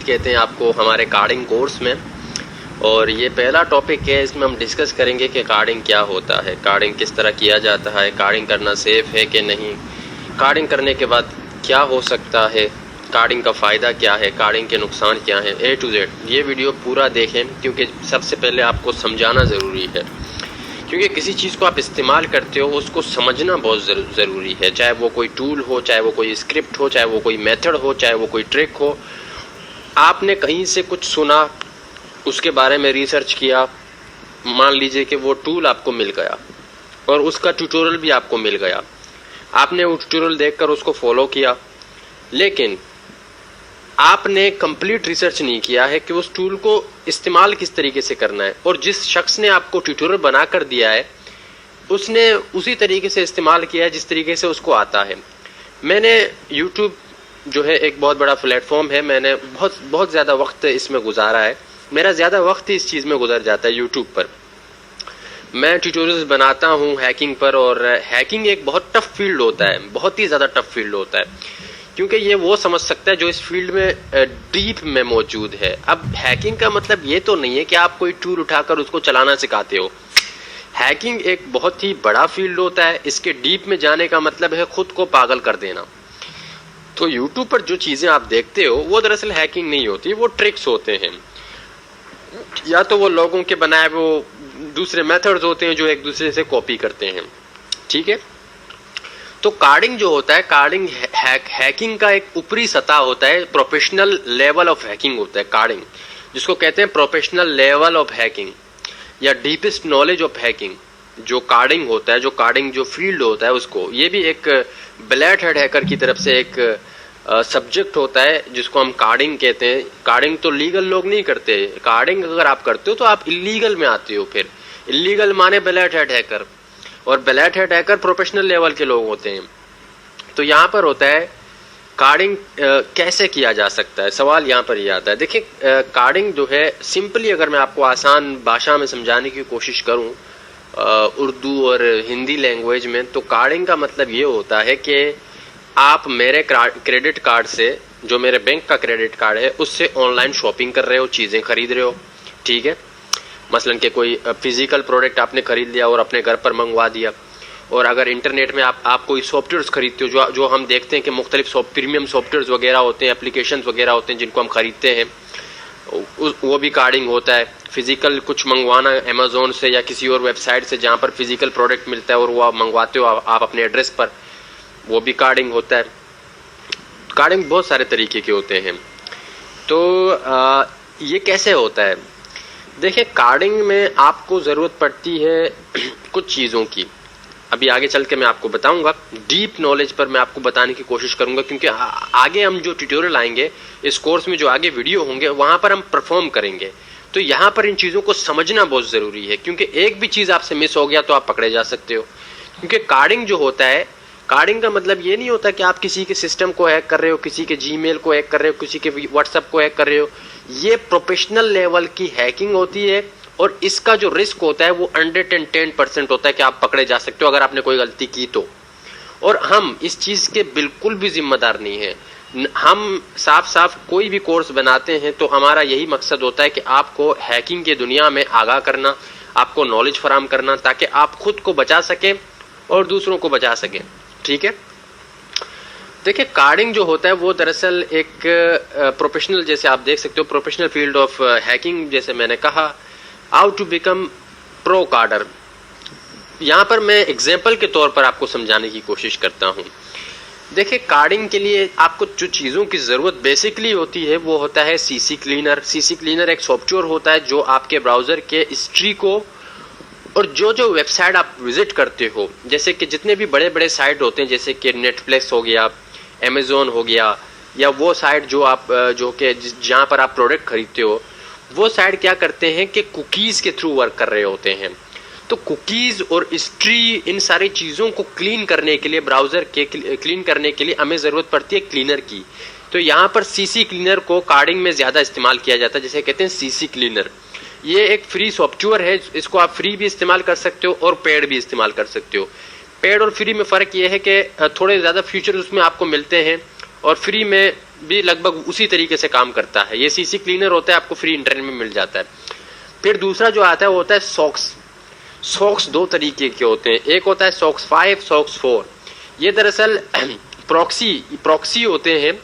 कहते हैं आपको हमारे कार्डिंग कोर्स में। और ये पहला टॉपिक है, इसमें हम डिस्कस करेंगे कि कार्डिंग क्या होता है, कार्डिंग किस तरह किया जाता है, कार्डिंग करना सेफ है कि नहीं, कार्डिंग करने के बाद क्या हो सकता है, कार्डिंग का फ़ायदा क्या है, कार्डिंग के नुकसान क्या हैं, A to Z। ये वीडियो पूरा देखें क्योंकि सबसे पहले आपको समझाना ज़रूरी है, क्योंकि किसी चीज़ को आप इस्तेमाल करते हो उसको समझना बहुत ज़रूरी है। चाहे वो कोई टूल हो, चाहे वो कोई स्क्रिप्ट हो, चाहे वो कोई मेथड हो, चाहे वो कोई ट्रिक हो। आपने कहीं से कुछ सुना, उसके बारे में रिसर्च किया, मान लीजिए कि वो टूल आपको मिल गया और उसका ट्यूटोरियल भी आपको मिल गया, आपने वो ट्यूटोरियल देखकर उसको फॉलो किया, लेकिन आपने कंप्लीट रिसर्च नहीं किया है कि उस टूल को इस्तेमाल किस तरीके से करना है। और जिस शख्स ने आपको ट्यूटोरियल बना कर दिया है उसने उसी तरीके से इस्तेमाल किया है जिस तरीके से उसको आता है। मैंने YouTube जो है एक बहुत बड़ा प्लेटफॉर्म है, मैंने बहुत ज़्यादा वक्त इसमें गुजारा है, मेरा ज़्यादा वक्त ही इस चीज़ में गुजर जाता है YouTube पर। मैं ट्यूटोरियल्स बनाता हूँ हैकिंग पर, और हैकिंग एक बहुत टफ फील्ड होता है, बहुत ही ज़्यादा टफ फील्ड होता है, क्योंकि ये वो समझ सकता है जो इस फील्ड में डीप में मौजूद है। अब हैकिंग का मतलब ये तो नहीं है कि आप कोई टूल उठाकर उसको चलाना सिखाते हो। हैकिंग एक बहुत ही बड़ा फील्ड होता है, इसके डीप में जाने का मतलब है खुद को पागल कर देना। तो YouTube पर जो चीज़ें आप देखते हो वो दरअसल हैकिंग नहीं होती, वो ट्रिक्स होते हैं, या तो वो लोगों के बनाए वो दूसरे मेथड्स होते हैं जो एक दूसरे से कॉपी करते हैं। ठीक है, तो कार्डिंग जो होता है, कार्डिंग हैकिंग का एक ऊपरी सतह होता है, प्रोफेशनल लेवल ऑफ हैकिंग होता है कार्डिंग, जिसको कहते हैं प्रोफेशनल लेवल ऑफ हैकिंग या डीपेस्ट नॉलेज ऑफ हैकिंग। जो कार्डिंग होता है, जो कार्डिंग जो फील्ड होता है, उसको ये भी एक ब्लैक हेड हैकर की तरफ से एक सब्जेक्ट होता है जिसको हम कार्डिंग कहते हैं। कार्डिंग तो लीगल लोग नहीं करते, कार्डिंग अगर आप करते हो तो आप इलीगल में आते हो। फिर इलीगल माने ब्लैक हेड हैकर, और black head hacker professional level के लोग होते हैं। तो यहाँ पर होता है कार्डिंग कैसे किया जा सकता है, सवाल यहाँ पर ये आता है। देखिए कार्डिंग जो है सिंपली अगर मैं आपको आसान भाषा में समझाने की कोशिश करूँ उर्दू और हिंदी लैंग्वेज में, तो कार्डिंग का मतलब ये होता है कि आप मेरे क्रेडिट कार्ड से, जो मेरे बैंक का क्रेडिट कार्ड है, उससे ऑनलाइन शॉपिंग कर रहे हो, चीज़ें खरीद रहे हो। ठीक है, मसलन के कोई फिजिकल प्रोडक्ट आपने खरीद लिया और अपने घर पर मंगवा दिया। और अगर इंटरनेट में आप कोई सॉफ्टवेयर्स खरीदते हो, जो हम देखते हैं कि मुख्तलिफ प्रीमियम सॉफ्टवेयर्स वगैरह होते हैं, एप्लीकेशंस वगैरह होते हैं जिनको हम खरीदते हैं, वो भी कार्डिंग होता है। फिजिकल कुछ मंगवाना अमेजोन से या किसी और वेबसाइट से जहाँ पर फिजिकल प्रोडक्ट मिलता है और वो आप मंगवाते हो आप अपने एड्रेस पर, वो भी कार्डिंग होता है। कार्डिंग बहुत सारे तरीके के होते हैं। तो ये कैसे होता है? देखिए कार्डिंग में आपको ज़रूरत पड़ती है कुछ चीज़ों की, अभी आगे चल के मैं आपको बताऊंगा। डीप नॉलेज पर मैं आपको बताने की कोशिश करूंगा, क्योंकि आगे हम जो ट्यूटोरियल आएंगे इस कोर्स में, जो आगे वीडियो होंगे वहां पर हम परफॉर्म करेंगे। तो यहाँ पर इन चीज़ों को समझना बहुत ज़रूरी है, क्योंकि एक भी चीज़ आपसे मिस हो गया तो आप पकड़े जा सकते हो। क्योंकि कार्डिंग जो होता है, कार्डिंग का मतलब ये नहीं होता कि आप किसी के सिस्टम को हैक कर रहे हो, किसी के जीमेल को हैक कर रहे हो, किसी के व्हाट्सएप को हैक कर रहे हो। ये प्रोफेशनल लेवल की हैकिंग होती है, और इसका जो रिस्क होता है वो 110% होता है कि आप पकड़े जा सकते हो अगर आपने कोई गलती की तो। और हम इस चीज़ के बिल्कुल भी जिम्मेदार नहीं है। हम साफ साफ कोई भी कोर्स बनाते हैं तो हमारा यही मकसद होता है कि आपको हैकिंग की दुनिया में आगाह करना, आपको नॉलेज फराहम करना, ताकि आप खुद को बचा सकें और दूसरों को बचा सकें। ठीक है, देखिए कार्डिंग जो होता है वो दरअसल एक प्रोफेशनल, जैसे आप देख सकते हो, प्रोफेशनल फील्ड ऑफ हैकिंग। जैसे मैंने कहा, हाउ टू बिकम प्रो कार्डर, यहाँ पर मैं एग्जाम्पल के तौर पर आपको समझाने की कोशिश करता हूँ। देखिए कार्डिंग के लिए आपको जो चीज़ों की ज़रूरत बेसिकली होती है वो होता है सीसी क्लीनर। सीसी क्लीनर एक सॉफ्टवेयर होता है जो आपके ब्राउज़र के हिस्ट्री को, और जो वेबसाइट आप विजिट करते हो, जैसे कि जितने भी बड़े बड़े साइट होते हैं, जैसे कि नेटफ्लिक्स हो गया, अमेजोन हो गया, या वो साइट जो कि जहाँ पर आप प्रोडक्ट खरीदते हो, वो साइट क्या करते हैं कि कुकीज़ के थ्रू वर्क कर रहे होते हैं। तो कुकीज़ और हिस्ट्री, इन सारी चीज़ों को क्लीन करने के लिए, ब्राउज़र के क्लीन करने के लिए हमें ज़रूरत पड़ती है क्लीनर की। तो यहाँ पर सीसी क्लीनर को कार्डिंग में ज़्यादा इस्तेमाल किया जाता है, जिसे कहते हैं सीसी क्लीनर। ये एक फ्री सॉफ्टवेयर है, इसको आप फ्री भी इस्तेमाल कर सकते हो और पेड भी इस्तेमाल कर सकते हो। पेड और फ्री में फ़र्क ये है कि थोड़े ज़्यादा फीचर उसमें आपको मिलते हैं, और फ्री में भी लगभग उसी तरीके से काम करता है। ये सीसी क्लीनर होता है, आपको फ्री इंटरनेट में मिल जाता है। फिर दूसरा जो आता है वो होता है सॉक्स। सॉक्स दो तरीके के होते हैं, एक होता है सॉक्स 5, सॉक्स 4। ये दरअसल प्रॉक्सी होते हैं,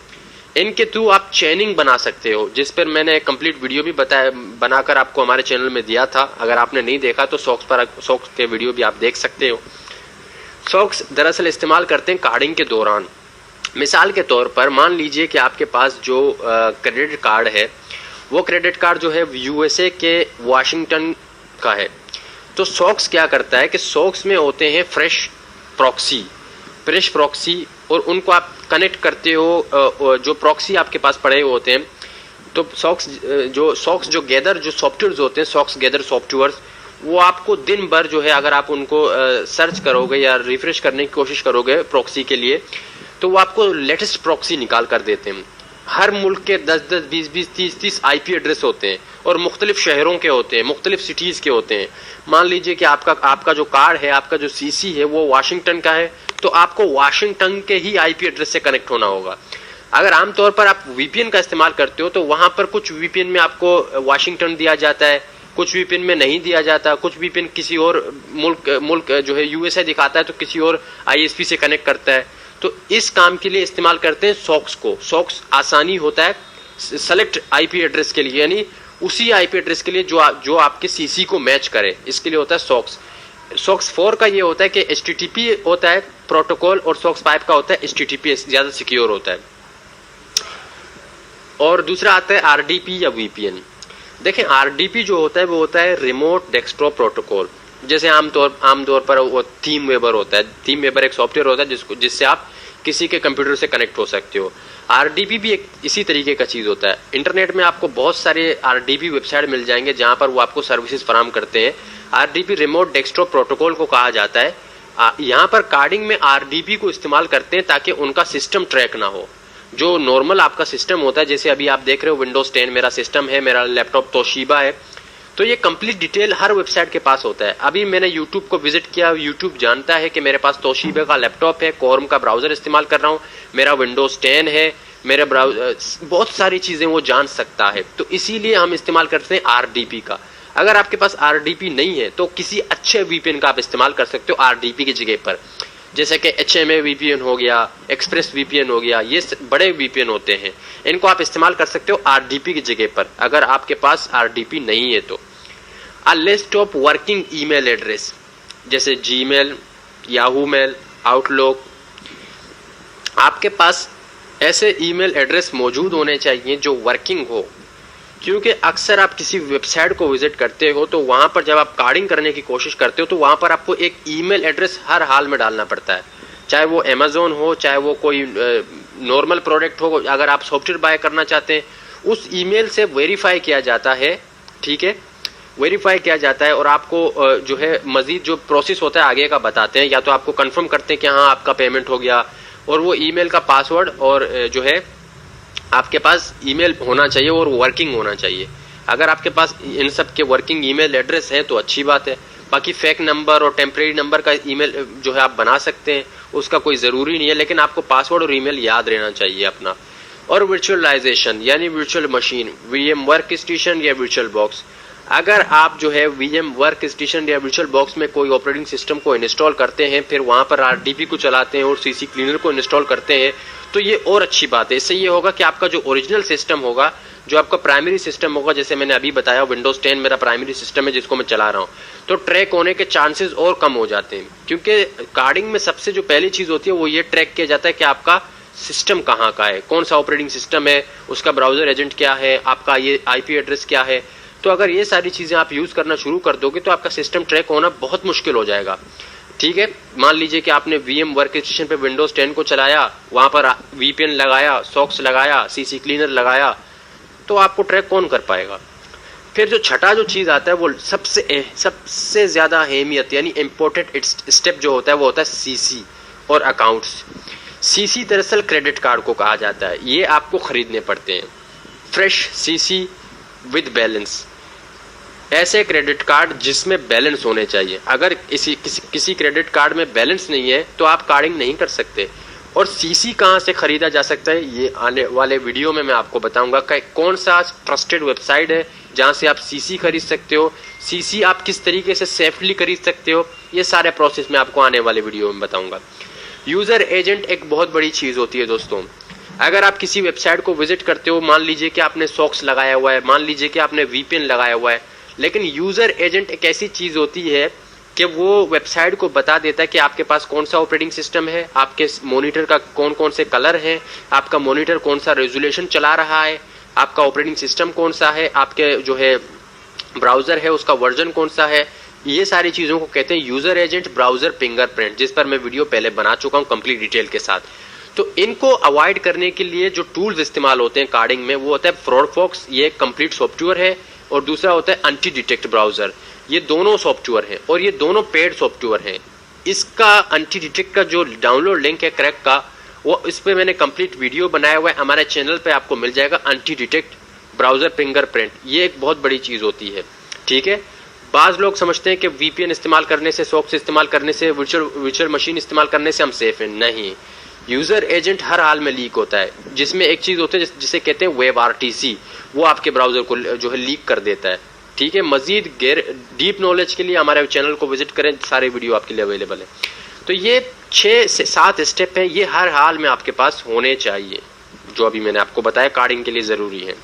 इनके थ्रू आप चेनिंग बना सकते हो, जिस पर मैंने एक कंप्लीट वीडियो भी बनाकर आपको हमारे चैनल में दिया था। अगर आपने नहीं देखा तो सॉक्स के वीडियो भी आप देख सकते हो। सॉक्स दरअसल इस्तेमाल करते हैं कार्डिंग के दौरान। मिसाल के तौर पर मान लीजिए कि आपके पास जो क्रेडिट कार्ड है, वो क्रेडिट कार्ड जो है यूएसए के वाशिंगटन का है। तो सॉक्स क्या करता है कि सॉक्स में होते हैं फ्रेश प्रॉक्सी, और उनको आप कनेक्ट करते हो, जो प्रॉक्सी आपके पास पड़े हुए होते हैं। तो सॉक्स जो गैदर जो सॉफ्टवेयर्स होते हैं, सॉक्स गैदर सॉफ्टवेयर्स, वो आपको दिन भर जो है, अगर आप उनको सर्च करोगे या रिफ्रेश करने की कोशिश करोगे प्रॉक्सी के लिए, तो वो आपको लेटेस्ट प्रॉक्सी निकाल कर देते हैं। हर मुल्क के 10-10, 20-20, 30-30 आईपी एड्रेस होते हैं, और मुख्तलिफ शहरों के होते हैं, मुख्तलिफ सिटीज़ के होते हैं। मान लीजिए कि आपका जो कार्ड है, आपका जो सीसी है, वो वाशिंगटन का है, तो आपको वाशिंगटन के ही आईपी एड्रेस से कनेक्ट होना होगा। अगर आमतौर पर आप वीपीएन का इस्तेमाल करते हो, तो वहां पर कुछ वीपीएन में आपको वाशिंगटन दिया जाता है, कुछ वीपीएन में नहीं दिया जाता, कुछ वीपीएन किसी और मुल्क जो है यूएसए दिखाता है, तो किसी और आईएसपी से कनेक्ट करता है। तो इस काम के लिए इस्तेमाल करते हैं सॉक्स को। सॉक्स आसानी होता है सेलेक्ट आईपी एड्रेस के लिए, यानी उसी आईपी एड्रेस के लिए जो आपके सीसी को मैच करे, इसके लिए होता है सॉक्स। सॉक्स 4 का ये होता है कि एचटीटीपी होता है प्रोटोकॉल, और सॉक्स 5 का होता है एचटीटीपी, ज्यादा सिक्योर होता है। और दूसरा आता है आरडीपी या वीपीएन। देखें, आरडीपी जो होता है वो होता है रिमोट डेस्कटॉप प्रोटोकॉल। जैसे आमतौर पर वो थीम वेबर होता है। थीम वेबर एक सॉफ्टवेयर होता है जिससे आप किसी के कंप्यूटर से कनेक्ट हो सकते हो। आरडीपी भी एक इसी तरीके का चीज होता है। इंटरनेट में आपको बहुत सारे आरडीपी वेबसाइट मिल जाएंगे जहां पर वो आपको सर्विसेज फराहम करते हैं। आरडीपी रिमोट डेस्कटॉप प्रोटोकॉल को कहा जाता है। यहाँ पर कार्डिंग में आरडीपी को इस्तेमाल करते हैं ताकि उनका सिस्टम ट्रैक ना हो। जो नॉर्मल आपका सिस्टम होता है, जैसे अभी आप देख रहे हो विंडोज 10 मेरा सिस्टम है, मेरा लैपटॉप तोशिबा है, तो ये कंप्लीट डिटेल हर वेबसाइट के पास होता है। अभी मैंने यूट्यूब को विजिट किया, यूट्यूब जानता है कि मेरे पास तोशिबा का लैपटॉप है, क्रोम का ब्राउजर इस्तेमाल कर रहा हूँ, मेरा विंडोज 10 है, मेरे ब्राउजर, बहुत सारी चीजें वो जान सकता है। तो इसीलिए हम इस्तेमाल करते हैं आरडीपी का। अगर आपके पास आरडीपी नहीं है तो किसी अच्छे वीपीएन का आप इस्तेमाल कर सकते हो आरडीपी की जगह पर, जैसे कि HMA वीपीएन हो गया, एक्सप्रेस वीपीएन हो गया, ये बड़े वीपीएन होते हैं, इनको आप इस्तेमाल कर सकते हो आरडीपी की जगह पर अगर आपके पास आरडीपी नहीं है तो। A list of working email address, जैसे जीमेल, याहू मेल, आउटलुक, आपके पास ऐसे ईमेल एड्रेस मौजूद होने चाहिए जो वर्किंग हो। क्योंकि अक्सर आप किसी वेबसाइट को विजिट करते हो तो वहां पर जब आप कार्डिंग करने की कोशिश करते हो तो वहां पर आपको एक ईमेल एड्रेस हर हाल में डालना पड़ता है, चाहे वो अमेज़न हो, चाहे वो कोई नॉर्मल प्रोडक्ट हो। अगर आप सॉफ्टवेयर बाय करना चाहते हैं, उस ईमेल से वेरीफाई किया जाता है, ठीक है, वेरीफाई किया जाता है, और आपको जो है मजीद जो प्रोसेस होता है आगे का बताते हैं। या तो आपको कंफर्म करते हैं कि हाँ आपका पेमेंट हो गया, और वो ईमेल का पासवर्ड और जो है आपके पास ईमेल होना चाहिए और वर्किंग होना चाहिए। अगर आपके पास इन सब के वर्किंग ईमेल एड्रेस है तो अच्छी बात है। बाकी फेक नंबर और टेम्परेरी नंबर का ईमेल जो है आप बना सकते हैं, उसका कोई ज़रूरी नहीं है, लेकिन आपको पासवर्ड और ईमेल याद रहना चाहिए अपना। और वर्चुअलाइजेशन यानी virtual machine, VM work station या वर्चुअल बॉक्स। अगर आप जो है वीएम वर्क स्टेशन या वर्चुअल बॉक्स में कोई ऑपरेटिंग सिस्टम को इंस्टॉल करते हैं, फिर वहां पर आरडीपी को चलाते हैं और सीसी क्लीनर को इंस्टॉल करते हैं, तो ये और अच्छी बात है। इससे ये होगा कि आपका जो ओरिजिनल सिस्टम होगा, जो आपका प्राइमरी सिस्टम होगा, जैसे मैंने अभी बताया विंडोज 10 मेरा प्राइमरी सिस्टम है जिसको मैं चला रहा हूँ, तो ट्रैक होने के चांसेस और कम हो जाते हैं। क्योंकि कार्डिंग में सबसे जो पहली चीज होती है वो ये ट्रैक किया जाता है कि आपका सिस्टम कहाँ का है, कौन सा ऑपरेटिंग सिस्टम है, उसका ब्राउजर एजेंट क्या है, आपका ये आईपी एड्रेस क्या है। तो अगर ये सारी चीजें आप यूज करना शुरू कर दोगे तो आपका सिस्टम ट्रैक होना बहुत मुश्किल हो जाएगा, ठीक है। मान लीजिए कि आपने वीएम वर्क स्टेशन पे विंडोज 10 को चलाया, वहां पर वीपीएन लगाया, सॉक्स लगाया, सीसी क्लीनर लगाया, तो आपको ट्रैक कौन कर पाएगा। फिर जो छठा जो चीज आता है वो सबसे ज्यादा अहमियत यानी इम्पोर्टेंट स्टेप जो होता है वो होता है सीसी और अकाउंट्स। सीसी दरअसल क्रेडिट कार्ड को कहा जाता है, ये आपको खरीदने पड़ते हैं। फ्रेश सीसी विद बैलेंस, ऐसे क्रेडिट कार्ड जिसमें बैलेंस होने चाहिए। अगर किसी क्रेडिट कार्ड में बैलेंस नहीं है तो आप कार्डिंग नहीं कर सकते। और सीसी कहाँ से खरीदा जा सकता है, ये आने वाले वीडियो में मैं आपको बताऊंगा कि कौन सा ट्रस्टेड वेबसाइट है जहाँ से आप सीसी खरीद सकते हो, सीसी आप किस तरीके से सेफली खरीद सकते हो, ये सारे प्रोसेस मैं आपको आने वाले वीडियो में बताऊंगा। यूज़र एजेंट एक बहुत बड़ी चीज़ होती है दोस्तों। अगर आप किसी वेबसाइट को विजिट करते हो, मान लीजिए कि आपने सॉक्स लगाया हुआ है, मान लीजिए कि आपने वीपीएन लगाया हुआ है, लेकिन यूज़र एजेंट एक ऐसी चीज़ होती है कि वो वेबसाइट को बता देता है कि आपके पास कौन सा ऑपरेटिंग सिस्टम है, आपके मॉनिटर का कौन कौन से कलर हैं, आपका मॉनिटर कौन सा रेजोल्यूशन चला रहा है, आपका ऑपरेटिंग सिस्टम कौन सा है, आपके जो है ब्राउज़र है उसका वर्जन कौन सा है। ये सारी चीज़ों को कहते हैं यूज़र एजेंट, ब्राउज़र फिंगरप्रिंट, जिस पर मैं वीडियो पहले बना चुका हूँ कंप्लीट डिटेल के साथ। तो इनको अवॉइड करने के लिए जो टूल्स इस्तेमाल होते हैं कार्डिंग में, वो होता है फ्रॉडफॉक्स, ये एक कंप्लीट सॉफ्टवेयर है, और दूसरा होता है एंटी डिटेक्ट ब्राउज़र। ये दोनों सॉफ्टवेयर हैं और ये दोनों पेड सॉफ्टवेयर हैं। इसका एंटी डिटेक्ट का जो डाउनलोड लिंक है क्रैक का, वो इस पर मैंने कंप्लीट वीडियो बनाया हुआ है, हमारे चैनल पे आपको मिल जाएगा। एंटी डिटेक्ट ब्राउज़र फिंगरप्रिंट, ये एक बहुत बड़ी चीज़ होती है, ठीक है। बाज़ लोग समझते हैं कि वीपीएन इस्तेमाल करने से, सॉक्स इस्तेमाल करने से, वर्चुअल मशीन इस्तेमाल करने से हम सेफ हैं। नहीं, यूज़र एजेंट हर हाल में लीक होता है, जिसमें एक चीज़ होती है जिसे कहते हैं वेब आरटीसी, वो आपके ब्राउज़र को जो है लीक कर देता है, ठीक है। मजीद डीप नॉलेज के लिए हमारे चैनल को विजिट करें, सारे वीडियो आपके लिए अवेलेबल है। तो ये 6 से 7 स्टेप हैं, ये हर हाल में आपके पास होने चाहिए, जो अभी मैंने आपको बताया कार्डिंग के लिए ज़रूरी है,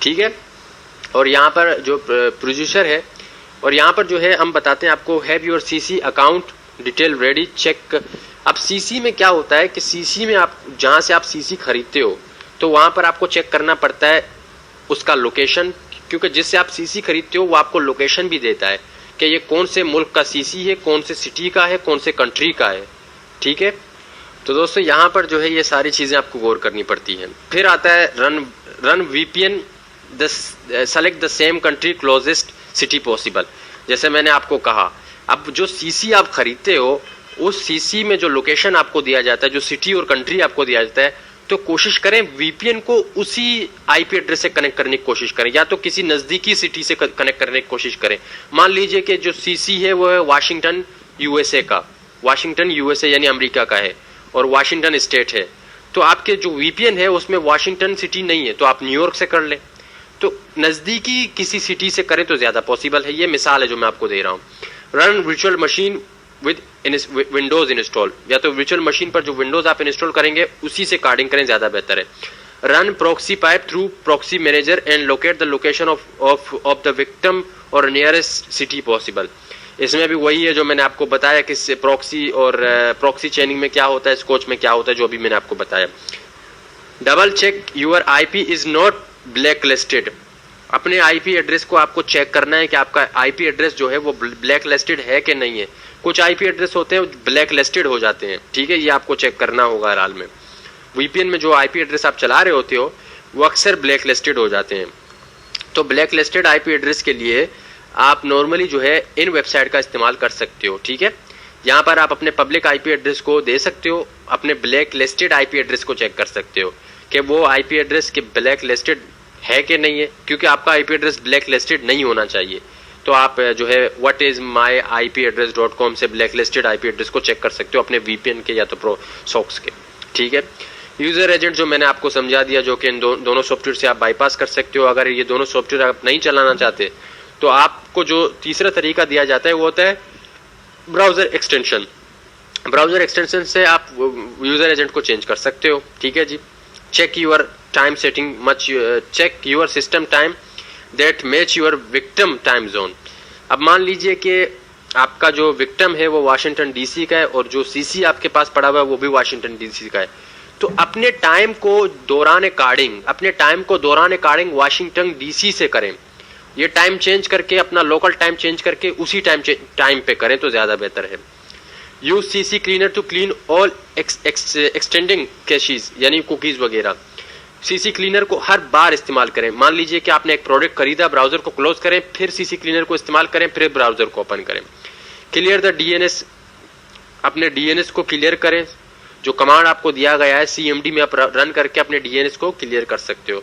ठीक है। और यहाँ पर जो प्रोड्यूसर है, और यहाँ पर जो है हम बताते हैं आपको, have your CC account detail ready check. अब सीसी में क्या होता है कि सीसी में आप जहाँ से आप सीसी खरीदते हो, तो वहाँ पर आपको चेक करना पड़ता है उसका लोकेशन, क्योंकि जिससे आप सीसी खरीदते हो वो आपको लोकेशन भी देता है कि ये कौन से मुल्क का सीसी है, कौन से सिटी का है, कौन से कंट्री का है, ठीक है। तो दोस्तों यहाँ पर जो है ये सारी चीज़ें आपको गौर करनी पड़ती हैं। फिर आता है run VPN, select the same country closest city possible. जैसे मैंने आपको कहा, अब जो सीसी आप खरीदते हो, उस सीसी में जो लोकेशन आपको दिया जाता है, जो सिटी और कंट्री आपको दिया जाता है, तो कोशिश करें वीपीएन को उसी आईपी एड्रेस से कनेक्ट करने की कोशिश करें, या तो किसी नज़दीकी सिटी से कनेक्ट करने की कोशिश करें। मान लीजिए कि जो सीसी है वो है वाशिंगटन यूएसए का, वाशिंगटन यूएसए यानी अमेरिका का है, और वाशिंगटन स्टेट है, तो आपके जो वीपीएन है उसमें वाशिंगटन सिटी नहीं है, तो आप न्यूयॉर्क से कर लें। तो नज़दीकी किसी सिटी से करें तो ज़्यादा पॉसिबल है। ये मिसाल है जो मैं आपको दे रहा हूँ। Run virtual machine with Windows install, या तो वर्चुअल मशीन पर जो विंडोज आप इंस्टॉल करेंगे उसी से कार्डिंग करें, ज़्यादा बेहतर है। Run proxy pipe through proxy manager and locate the location of the victim और नियरेस्ट सिटी पॉसिबल। इसमें भी वही है जो मैंने आपको बताया कि प्रॉक्सी और प्रॉक्सी चेनिंग में क्या होता है, स्कोच में क्या होता है, जो अभी मैंने आपको बताया। Double check your IP is not black listed. अपने आईपी एड्रेस को आपको चेक करना है कि आपका आईपी एड्रेस जो है वो ब्लैक लिस्टेड है कि नहीं है। कुछ आईपी एड्रेस होते हैं ब्लैक लिस्टेड हो जाते हैं, ठीक है, ये आपको चेक करना होगा हर हाल में। वीपीएन में जो आईपी एड्रेस आप चला रहे होते हो वो अक्सर ब्लैक लिस्टेड हो जाते हैं। तो ब्लैक लिस्टेड आईपी एड्रेस के लिए आप नॉर्मली जो है इन वेबसाइट का इस्तेमाल कर सकते हो, ठीक है। यहाँ पर आप अपने पब्लिक आईपी एड्रेस को दे सकते हो, अपने ब्लैक लिस्टेड आईपी एड्रेस को चेक कर सकते हो कि वो आईपी एड्रेस के ब्लैक लिस्टेड है कि नहीं है, क्योंकि आपका आईपी एड्रेस ब्लैक लिस्टेड नहीं होना चाहिए। तो आप जो है whatismyipaddress.com से ब्लैक लिस्टेड आईपी एड्रेस को चेक कर सकते हो अपने वीपीएन के या तो प्रो सॉक्स के, ठीक है। यूजर एजेंट जो मैंने आपको समझा दिया, जो कि इन दोनों सॉफ्टवेयर से आप बाईपास कर सकते हो। अगर ये दोनों सॉफ्टवेयर आप नहीं चलाना चाहते तो आपको जो तीसरा तरीका दिया जाता है वो होता है ब्राउजर एक्सटेंशन। ब्राउजर एक्सटेंशन से आप यूजर एजेंट को चेंज कर सकते हो, ठीक है जी। Check your time setting much, check your system time that match your victim time zone. अब मान लीजिए कि आपका जो विक्टिम है वो वाशिंगटन डीसी का है और जो सीसी आपके पास पड़ा हुआ है वो भी वाशिंगटन डीसी का है, तो अपने टाइम को दौरान कार्डिंग वाशिंगटन डीसी से करें। ये टाइम चेंज करके, अपना लोकल टाइम चेंज करके उसी टाइम पे करें तो ज्यादा बेहतर है। Use CC cleaner to clean all extending caches यानी कुकीज वगैरह। सीसी क्लीनर को हर बार इस्तेमाल करें। मान लीजिए कि आपने एक प्रोडक्ट खरीदा, ब्राउजर को क्लोज करें, फिर सीसी क्लीनर को इस्तेमाल करें, फिर ब्राउजर को ओपन करें। क्लियर द डीएनएस, अपने डीएनएस को क्लियर करें। जो कमांड आपको दिया गया है सीएमडी में आप रन करके अपने डीएनएस को क्लियर कर सकते हो।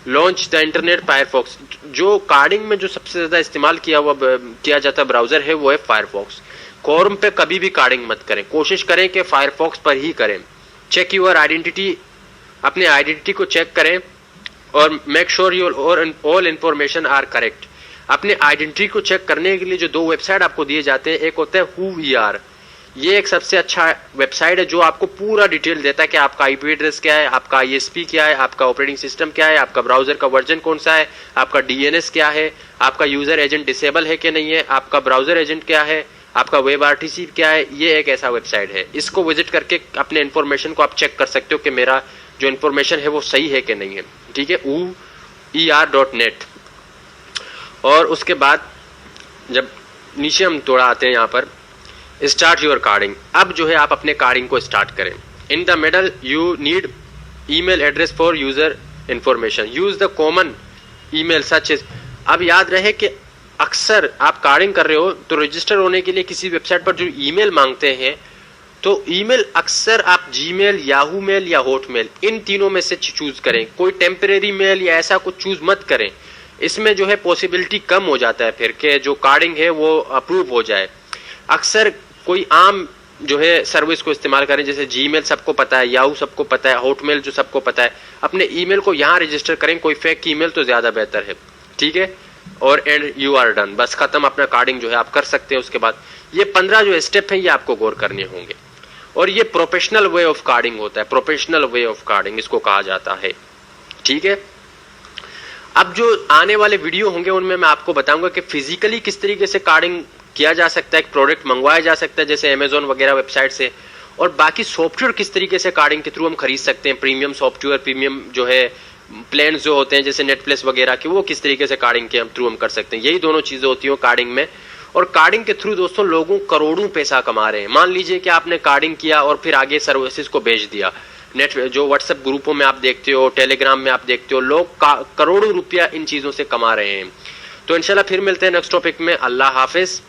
लॉन्च द इंटरनेट फायरफॉक्स, जो कार्डिंग में जो सबसे ज्यादा इस्तेमाल किया जाता ब्राउजर है वो है फायरफॉक्स। क्रोम पे कभी भी कार्डिंग मत करें, कोशिश करें कि फायरफॉक्स पर ही करें। चेक यूर आइडेंटिटी, अपने आइडेंटिटी को चेक करें और make sure your all information are correct. अपने आइडेंटिटी को चेक करने के लिए जो दो वेबसाइट आपको दिए जाते हैं, एक होता है हु वी आर, ये एक सबसे अच्छा वेबसाइट है जो आपको पूरा डिटेल देता है कि आपका आईपी एड्रेस क्या है, आपका आईएसपी क्या है, आपका ऑपरेटिंग सिस्टम क्या है, आपका ब्राउजर का वर्जन कौन सा है, आपका डीएनएस क्या है, आपका यूजर एजेंट डिसेबल है कि नहीं है, आपका ब्राउजर एजेंट क्या है, आपका वेब आरटीसी क्या है। ये एक ऐसा वेबसाइट है, इसको विजिट करके अपने इन्फॉर्मेशन को आप चेक कर सकते हो कि मेरा जो इन्फॉर्मेशन है वो सही है कि नहीं है। ठीक है, uer.net। और उसके बाद जब नीचे हम थोड़ा आते हैं यहाँ पर स्टार्ट योर कार्डिंग, अब जो है आप अपने कार्डिंग को स्टार्ट करें। In the middle you need email address for user information, use the common email such as. अब याद रहे कि अक्सर आप कार्डिंग कर रहे हो तो रजिस्टर होने के लिए किसी वेबसाइट पर जो ईमेल मांगते हैं, तो ईमेल अक्सर आप जीमेल, याहू मेल या हॉटमेल, इन तीनों में से चूज करें। कोई टेम्परेरी मेल या ऐसा कुछ चूज मत करें, इसमें जो है पॉसिबिलिटी कम हो जाता है फिर के जो कार्डिंग है वो अप्रूव हो जाए। अक्सर कोई आम जो है सर्विस को इस्तेमाल करें, जैसे जीमेल सबको पता है, याहू सबको पता है, हॉटमेल जो सबको पता है, अपने ईमेल को यहाँ रजिस्टर करें, कोई फेक ईमेल तो ज्यादा बेहतर है। ठीक है, और एंड यू आर डन, बस खत्म, अपना कार्डिंग जो है आप कर सकते हैं। उसके बाद ये 15 जो स्टेप है ये आपको गौर करने होंगे, और ये प्रोफेशनल वे ऑफ कार्डिंग होता है, प्रोफेशनल वे ऑफ कार्डिंग इसको कहा जाता है। ठीक है, अब जो आने वाले वीडियो होंगे उनमें मैं आपको बताऊंगा कि फिजिकली किस तरीके से कार्डिंग किया जा सकता है, एक प्रोडक्ट मंगवाया जा सकता है जैसे अमेजोन वगैरह वेबसाइट से, और बाकी सॉफ्टवेयर किस तरीके से कार्डिंग के थ्रू हम खरीद सकते हैं, प्रीमियम सॉफ्टवेयर, प्रीमियम जो है प्लान जो होते हैं जैसे नेटफ्लिक्स वगैरह के, वो किस तरीके से कार्डिंग के थ्रू हम कर सकते हैं। यही दोनों चीजें होती हैं कार्डिंग में, और कार्डिंग के थ्रू दोस्तों लोगों करोड़ों पैसा कमा रहे हैं। मान लीजिए कि आपने कार्डिंग किया और फिर आगे सर्विसेज को भेज दिया, नेट जो व्हाट्सएप ग्रुपों में आप देखते हो, टेलीग्राम में आप देखते हो, लोग करोड़ों रुपया इन चीजों से कमा रहे हैं। तो इंशाल्लाह फिर मिलते हैं नेक्स्ट टॉपिक में। अल्लाह हाफिज।